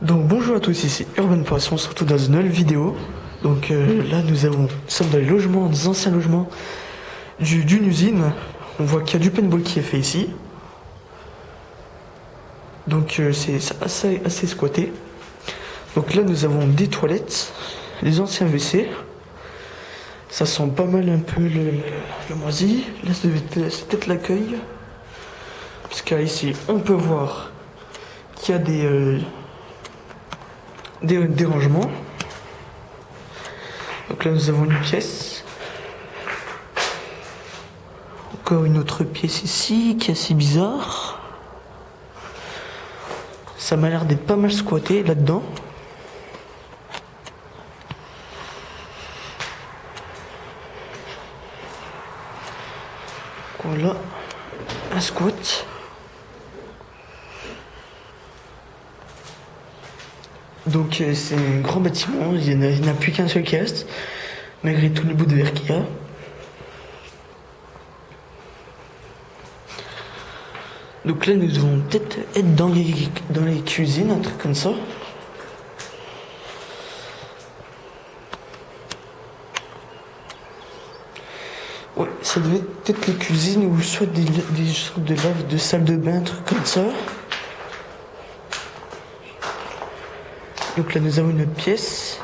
Donc bonjour à tous, ici Urban Poisson, surtout dans une nouvelle vidéo. Donc là nous sommes dans les logements, des anciens logements d'une usine. On voit qu'il y a du paintball qui est fait ici. Donc c'est assez squatté. Donc là nous avons des toilettes, les anciens WC. Ça sent pas mal un peu le moisi. Là c'est peut-être l'accueil. Parce qu'ici on peut voir qu'il y a des rangements. Donc là nous avons une pièce. Encore une autre pièce ici qui est assez bizarre. Ça m'a l'air d'être pas mal squatté là-dedans. Voilà, un squat. Donc c'est un grand bâtiment, il n'y en a plus qu'un seul qui reste, malgré tous les bouts de verre qu'il y a. Donc là nous devons peut-être être dans les cuisines, un truc comme ça. Ouais, ça devait être peut-être les cuisines ou soit des sortes de lave, de salle de bain, un truc comme ça. Donc là nous avons une autre pièce.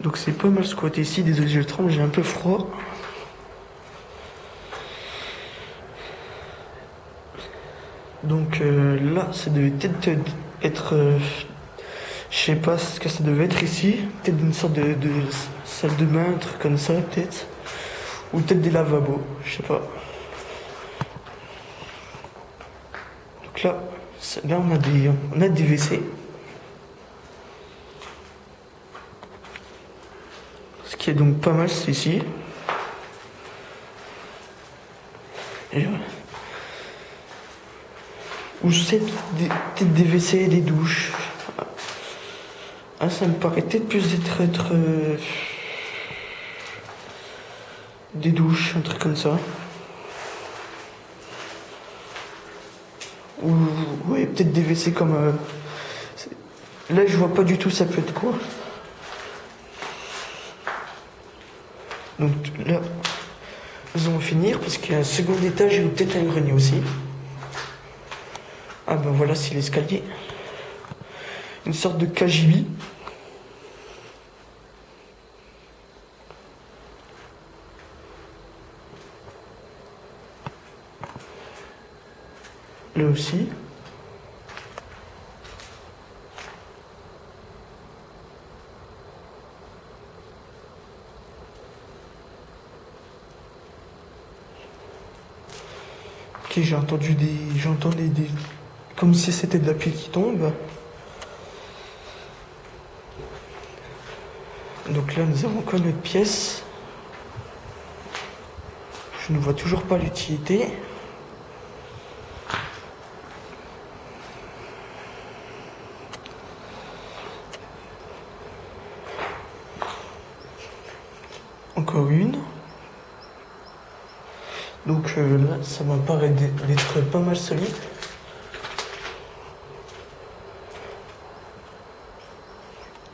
Donc c'est pas mal squatté ici, désolé je tremble, j'ai un peu froid. Donc là ça devait peut-être être, je sais pas ce que ça devait être ici, peut-être une sorte de salle de bain, un truc comme ça peut-être. Ou peut-être des lavabos, je sais pas. Donc là on a des WC. Ce qui est donc pas mal, c'est ici. Et voilà. Ou c'est peut-être des WC et des douches. Ah, ça me paraît peut-être plus être des douches, un truc comme ça. Ou ouais, peut-être des WC comme... Là, je vois pas du tout ça peut être quoi. Donc là, nous allons finir parce qu'il y a un second étage et peut-être un grenier aussi. Ah ben voilà, c'est l'escalier. Une sorte de KGB. Là aussi. Ok, j'entendais des... Comme si c'était de la pluie qui tombe. Donc là, nous avons encore notre pièce. Je ne vois toujours pas l'utilité. Encore une. Donc là, ça m'apparaît d'être pas mal solide.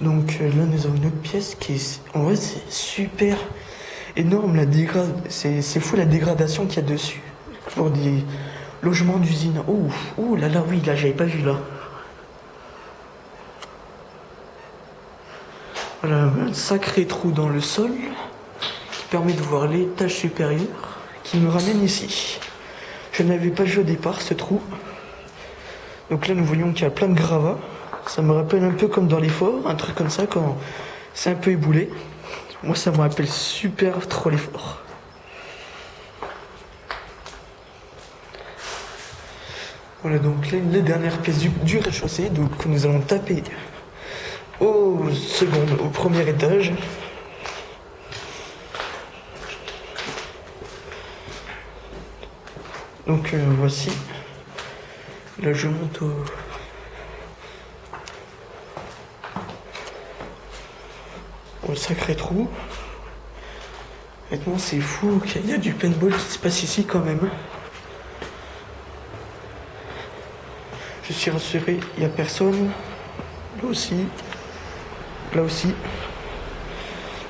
Donc là, nous avons une autre pièce qui est... En vrai, c'est super énorme, c'est fou la dégradation qu'il y a dessus. Pour des logements d'usine. Ouh là, oui, là, j'avais pas vu là. Voilà, un sacré trou dans le sol qui permet de voir l'étage supérieur qui nous ramène ici. Je n'avais pas vu au départ ce trou. Donc là, nous voyons qu'il y a plein de gravats. Ça me rappelle un peu comme dans les forts, un truc comme ça quand c'est un peu éboulé. Moi, ça me rappelle super trop les forts. Voilà donc les dernières pièces du rez-de-chaussée, donc que nous allons taper au premier étage. Donc voici. Là je monte au sacré trou. Honnêtement, c'est fou qu'il y a du paintball qui se passe ici quand même. Je suis rassuré, il n'y a personne. Là aussi. Là aussi.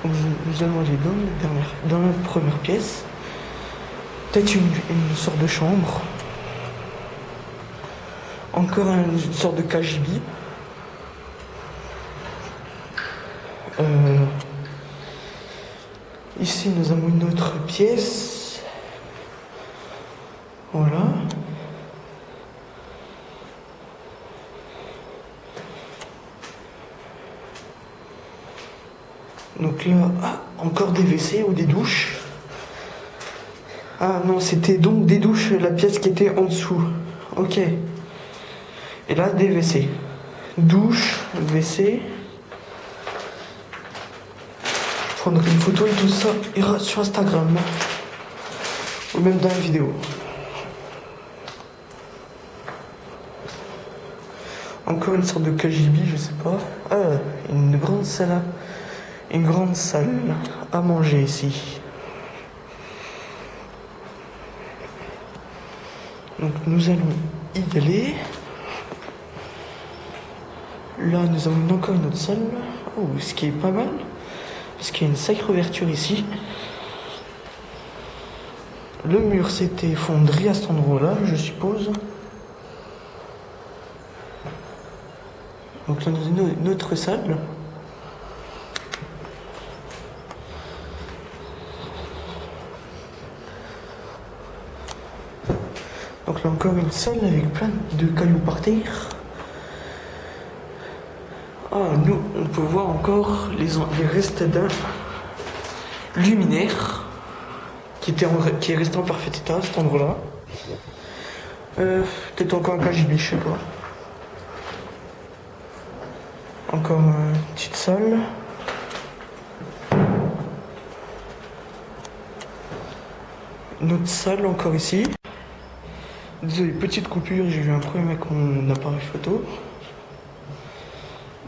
Donc, nous allons aller dans la première pièce. Peut-être une sorte de chambre. Encore une sorte de KGB. Ici, nous avons une autre pièce. Voilà. Donc là, encore des WC ou des douches. Ah non, c'était donc des douches, la pièce qui était en dessous. Ok. Et là, des WC. Douche, WC. Je prendrai une photo et tout ça ira sur Instagram. Ou même dans la vidéo. Encore une sorte de KGB, je sais pas. Ah, une grande salle à manger ici. Donc nous allons y aller. Là nous avons encore une autre salle. Oh, ce qui est pas mal. Parce qu'il y a une sacrée ouverture ici. Le mur s'est effondré à cet endroit-là, je suppose. Donc là nous avons une autre salle. Donc là encore une salle avec plein de cailloux par terre. Ah, nous, on peut voir encore les restes d'un luminaire qui est resté en parfait état à cet endroit-là. Peut-être encore un KGB, je sais pas. Encore une petite salle. Une autre salle encore ici. Désolé, petite coupure, j'ai eu un problème avec mon appareil photo.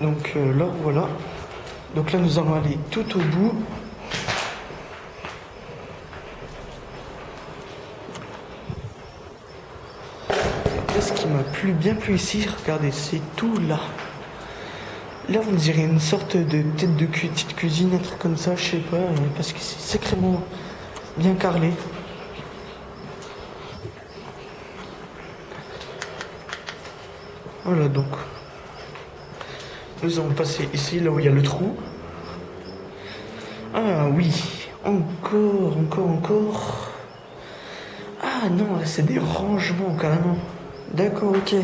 Donc là, voilà. Donc là, nous allons aller tout au bout. Là, ce qui m'a bien plu ici, regardez, c'est tout là. Là, on dirait une sorte de tête de petite cuisine, un truc comme ça, je sais pas, parce que c'est sacrément bien carrelé. Voilà, donc nous allons passer ici, là où il y a le trou. Ah oui, encore. Ah non, là c'est des rangements carrément. D'accord, ok.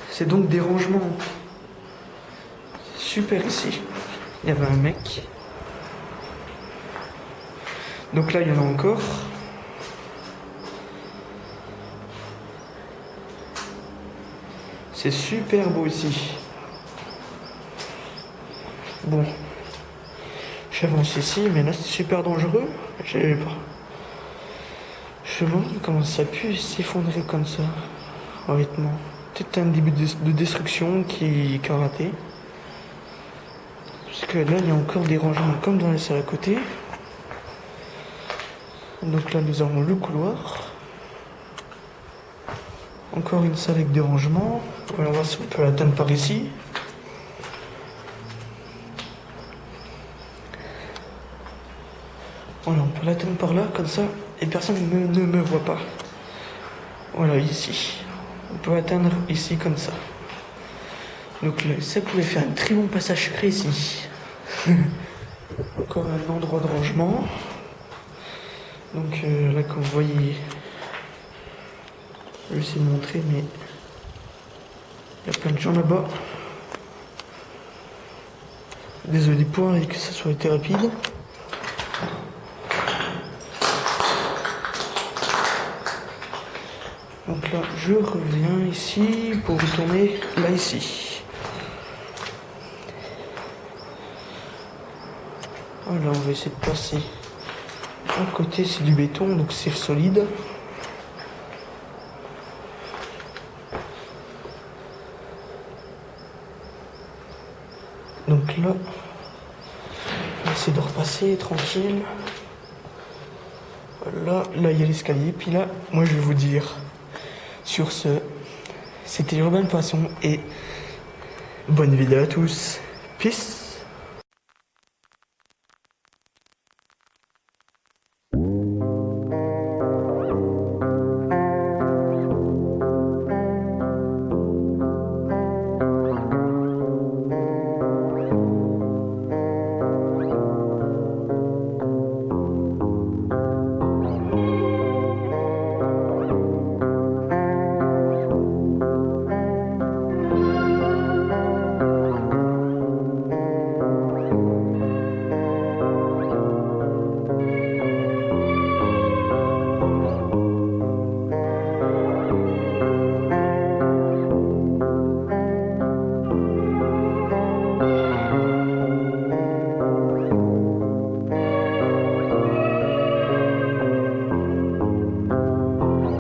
C'est donc des rangements. Super ici. Il y avait un mec. Donc là, il y en a encore. C'est super beau ici. Bon. J'avance ici, mais là c'est super dangereux. Je me demande comment ça a pu s'effondrer comme ça. Honnêtement. Peut-être un début de destruction qui a raté. Parce que là, il y a encore des rangements comme dans la salle à côté. Donc là, nous avons le couloir. Encore une salle avec des rangements. On va voir si on peut l'atteindre par ici. Voilà, on peut l'atteindre par là, comme ça, et personne ne me voit pas. Voilà, ici. On peut atteindre ici, comme ça. Donc là, ça pouvait faire un très bon passage secret ici. Encore un endroit de rangement. Donc là, comme vous voyez, je vais essayer de montrer, mais il y a plein de gens là-bas. Désolé pour que ça soit été rapide. Donc là, je reviens ici pour retourner là ici. Voilà, on va essayer de passer. À côté, c'est du béton, donc c'est solide. Donc là, on va essayer de repasser. avancer tranquille. Voilà, là il y a l'escalier. Puis là, moi je vais vous dire. Sur ce, c'était Urbain Poisson et bonne vidéo à tous. Peace.